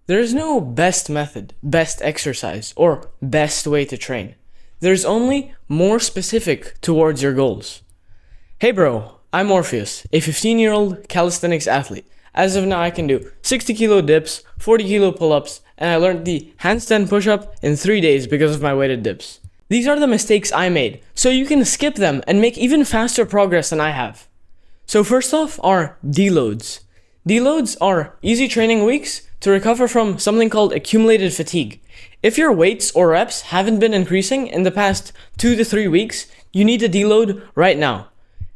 There is no best method, best exercise, or best way to train. There's only more specific towards your goals. Hey bro, I'm Morpheus, a 15-year-old calisthenics athlete. As of now, I can do 60 kilo dips, 40 kilo pull-ups, and I learned the handstand push-up in 3 days because of my weighted dips. These are the mistakes I made, so you can skip them and make even faster progress than I have. So first off are deloads. Deloads are easy training weeks to recover from something called accumulated fatigue. If your weights or reps haven't been increasing in the past 2 to 3 weeks, you need to deload right now.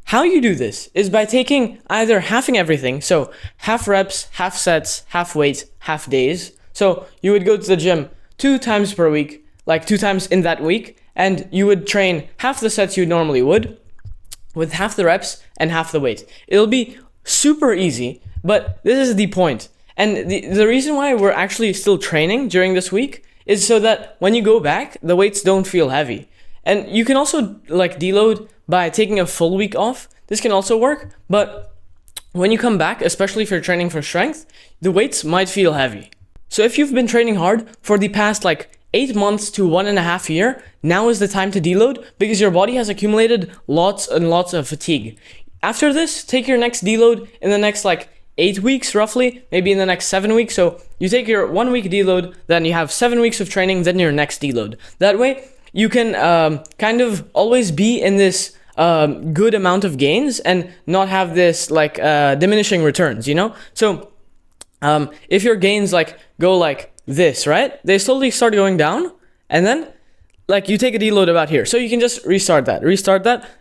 How you do this is by taking either halving everything, so half reps, half sets, half weight, half days. So you would go to the gym 2 times per week, like 2 times in that week, and you would train half the sets you normally would, with half the reps and half the weight. It'll be super easy, but this is the point. And the reason why we're actually still training during this week is so that when you go back, the weights don't feel heavy. And you can also like deload by taking a full week off. This can also work, but when you come back, especially if you're training for strength, the weights might feel heavy. So if you've been training hard for the past 8 months to 1.5 years, now is the time to deload because your body has accumulated lots and lots of fatigue. After this, take your next deload in the next 8 weeks roughly, maybe in the next 7 weeks. So you take your 1 week deload, then you have 7 weeks of training, then your next deload. That way you can kind of always be in this good amount of gains and not have this diminishing returns, you know? So if your gains go like this, right? They slowly start going down, and then you take a deload about here. So you can just restart that,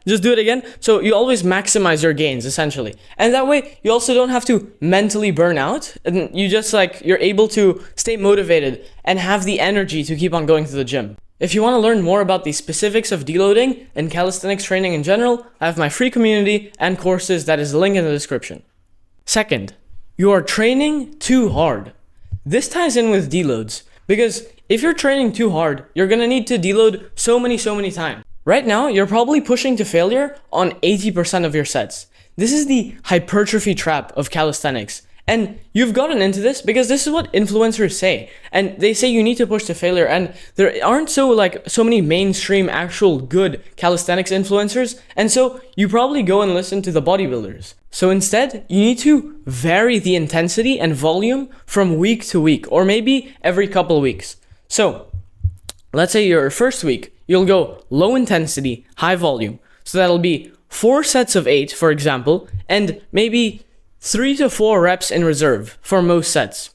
just do it again. So you always maximize your gains essentially. And that way you also don't have to mentally burn out, and you just you're able to stay motivated and have the energy to keep on going to the gym. If you want to learn more about the specifics of deloading and calisthenics training in general, I have my free community and courses that is linked in the description. Second, you are training too hard. This ties in with deloads, because if you're training too hard, you're gonna need to deload so many times. Right now, you're probably pushing to failure on 80% of your sets. This is the hypertrophy trap of calisthenics. And you've gotten into this because this is what influencers say. And they say you need to push to failure, and there aren't so many mainstream actual good calisthenics influencers, and so you probably go and listen to the bodybuilders. So instead, you need to vary the intensity and volume from week to week, or maybe every couple weeks. So let's say your first week, you'll go low intensity, high volume. So that'll be 4 sets of 8, for example, and maybe 3 to 4 reps in reserve for most sets.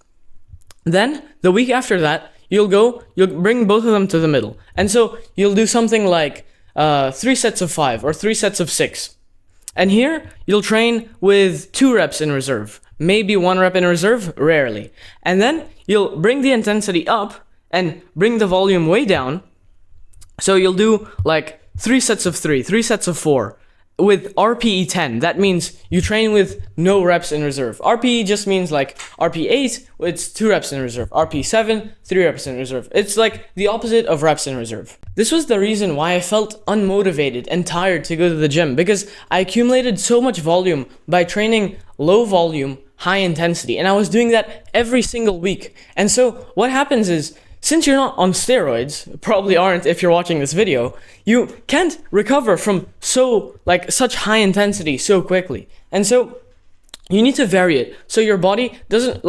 Then the week after that, you'll bring both of them to the middle. And so you'll do something like 3 sets of 5 or 3 sets of 6. And here you'll train with 2 reps in reserve, maybe 1 rep in reserve, rarely. And then you'll bring the intensity up and bring the volume way down. So you'll do 3 sets of 3, 3 sets of 4. With RPE 10, that means you train with no reps in reserve. RPE just means RPE 8, it's 2 reps in reserve. RPE 7, 3 reps in reserve. It's the opposite of reps in reserve. This was the reason why I felt unmotivated and tired to go to the gym, because I accumulated so much volume by training low volume, high intensity, and I was doing that every single week. And so what happens is, since you're not on steroids, probably aren't if you're watching this video, you can't recover from such high intensity so quickly. And so you need to vary it so your body doesn't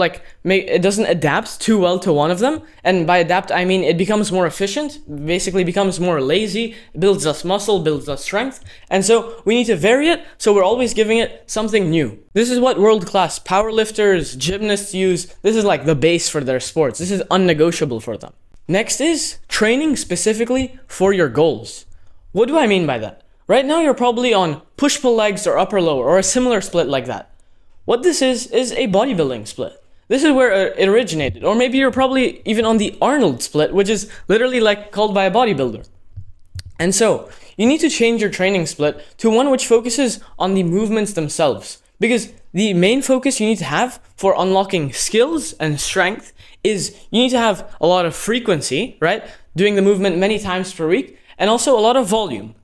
adapt too well to one of them. And by adapt, I mean it becomes more efficient, basically becomes more lazy, builds us muscle, builds us strength. And so we need to vary it so we're always giving it something new. This is what world-class powerlifters, gymnasts use. This is the base for their sports. This is unnegotiable for them. Next is training specifically for your goals. What do I mean by that? Right now you're probably on push-pull legs or upper-lower or a similar split like that. What this is a bodybuilding split. This is where it originated. Or maybe you're probably even on the Arnold split, which is literally called by a bodybuilder. And so you need to change your training split to one which focuses on the movements themselves. Because the main focus you need to have for unlocking skills and strength is you need to have a lot of frequency, right? Doing the movement many times per week, and also a lot of volume.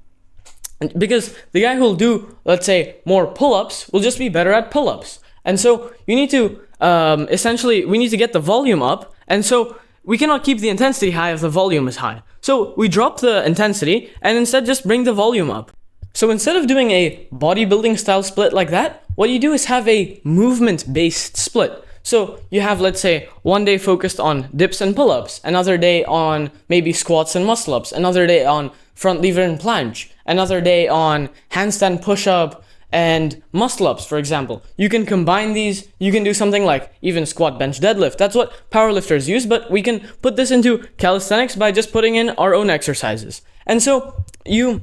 Because the guy who'll do, let's say, more pull-ups will just be better at pull-ups. And so you need to essentially we need to get the volume up, and so we cannot keep the intensity high if the volume is high. So we drop the intensity and instead just bring the volume up. So instead of doing a bodybuilding style split like that, what you do is have a movement based split. So you have, let's say, one day focused on dips and pull-ups, another day on maybe squats and muscle-ups, another day on front lever and planche, another day on handstand push-up and muscle-ups, for example. You can combine these, you can do something like even squat, bench, deadlift. That's what powerlifters use, but we can put this into calisthenics by just putting in our own exercises. And so you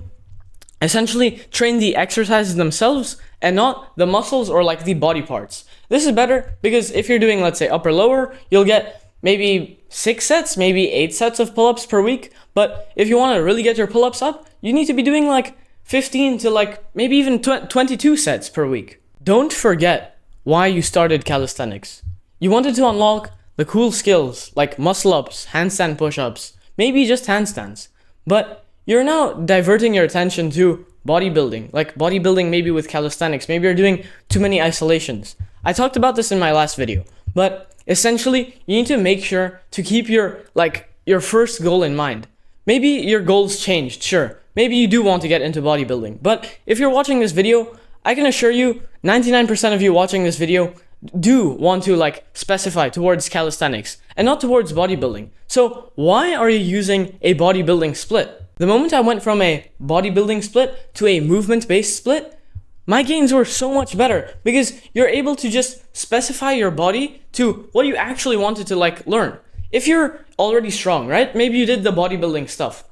essentially train the exercises themselves and not the muscles or like the body parts. This is better because if you're doing, let's say, upper lower, you'll get maybe 6 sets, maybe 8 sets of pull-ups per week. But if you want to really get your pull-ups up, you need to be doing like 15 to like maybe even 22 sets per week. Don't forget why you started calisthenics. You wanted to unlock the cool skills like muscle-ups, handstand push-ups, maybe just handstands. But you're now diverting your attention to bodybuilding, like bodybuilding maybe with calisthenics. Maybe you're doing too many isolations. I talked about this in my last video, but essentially you need to make sure to keep your first goal in mind. Maybe your goals changed, sure. Maybe you do want to get into bodybuilding, but if you're watching this video, I can assure you 99% of you watching this video do want to like specify towards calisthenics and not towards bodybuilding. So why are you using a bodybuilding split? The moment I went from a bodybuilding split to a movement-based split, my gains were so much better because you're able to just specify your body to what you actually wanted to like learn. If you're already strong, right? Maybe you did the bodybuilding stuff.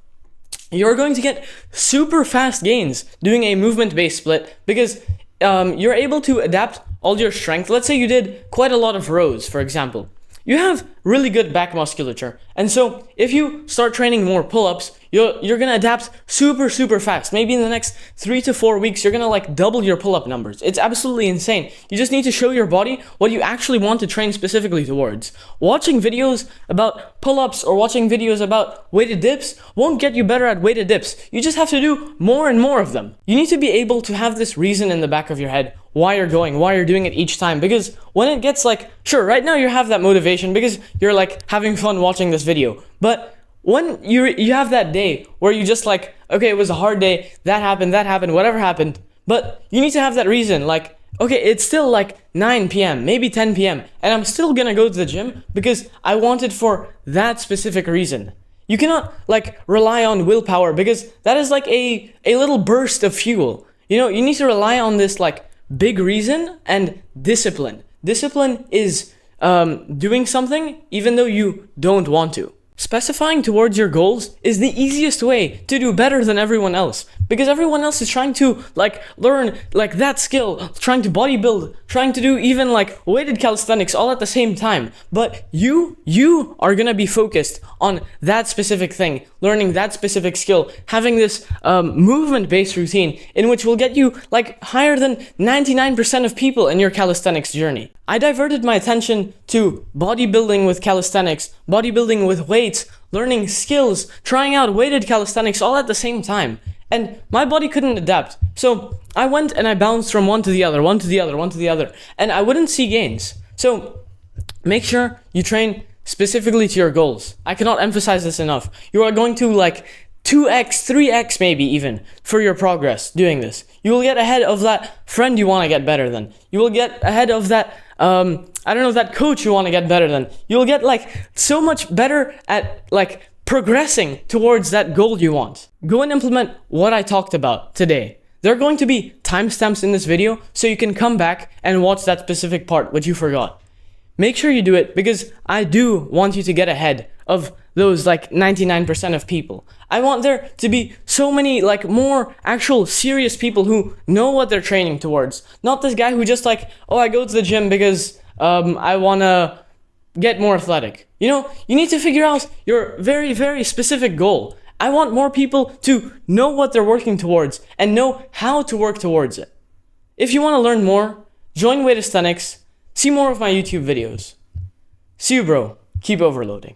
You're going to get super fast gains doing a movement-based split because you're able to adapt all your strength. Let's say you did quite a lot of rows, for example. You have really good back musculature. And so if you start training more pull-ups, you're gonna adapt super fast. Maybe in the next 3 to 4 weeks, you're gonna like double your pull-up numbers. It's absolutely insane. You just need to show your body what you actually want to train specifically towards. Watching videos about pull-ups or watching videos about weighted dips won't get you better at weighted dips. You just have to do more and more of them. You need to be able to have this reason in the back of your head why you're doing it each time, because when it gets like, sure, right now you have that motivation because you're like having fun watching this video, but when you have that day where you just like, okay, it was a hard day, that happened, whatever happened, but you need to have that reason, like, okay, it's still like 9 p.m., maybe 10 p.m., and I'm still gonna go to the gym because I want it for that specific reason. You cannot like rely on willpower because that is like a little burst of fuel. You know, you need to rely on this like big reason and discipline. Discipline is doing something even though you don't want to. Specifying towards your goals is the easiest way to do better than everyone else, because everyone else is trying to like learn like that skill, trying to bodybuild, trying to do even like weighted calisthenics all at the same time. But you are gonna be focused on that specific thing, learning that specific skill, having this movement-based routine in which will get you like higher than 99% of people in your calisthenics journey. I diverted my attention to bodybuilding with calisthenics, bodybuilding with weights, learning skills, trying out weighted calisthenics all at the same time. And my body couldn't adapt. So I went and I bounced from one to the other, and I wouldn't see gains. So make sure you train specifically to your goals. I cannot emphasize this enough. You are going to like 2x, 3x maybe even for your progress doing this. You will get ahead of that friend you want to get better than. You will get ahead of that that coach you want to get better than. You'll get like so much better at like progressing towards that goal you want. Go and implement what I talked about today. There are going to be timestamps in this video so you can come back and watch that specific part which you forgot. Make sure you do it because I do want you to get ahead of those like 99% of people. I want there to be so many like more actual serious people who know what they're training towards. Not this guy who just like, oh, I go to the gym because I want to get more athletic. You know, you need to figure out your very specific goal. I want more people to know what they're working towards and know how to work towards it. If you want to learn more, join Weightasthenics, see more of my YouTube videos. See you, bro. Keep overloading.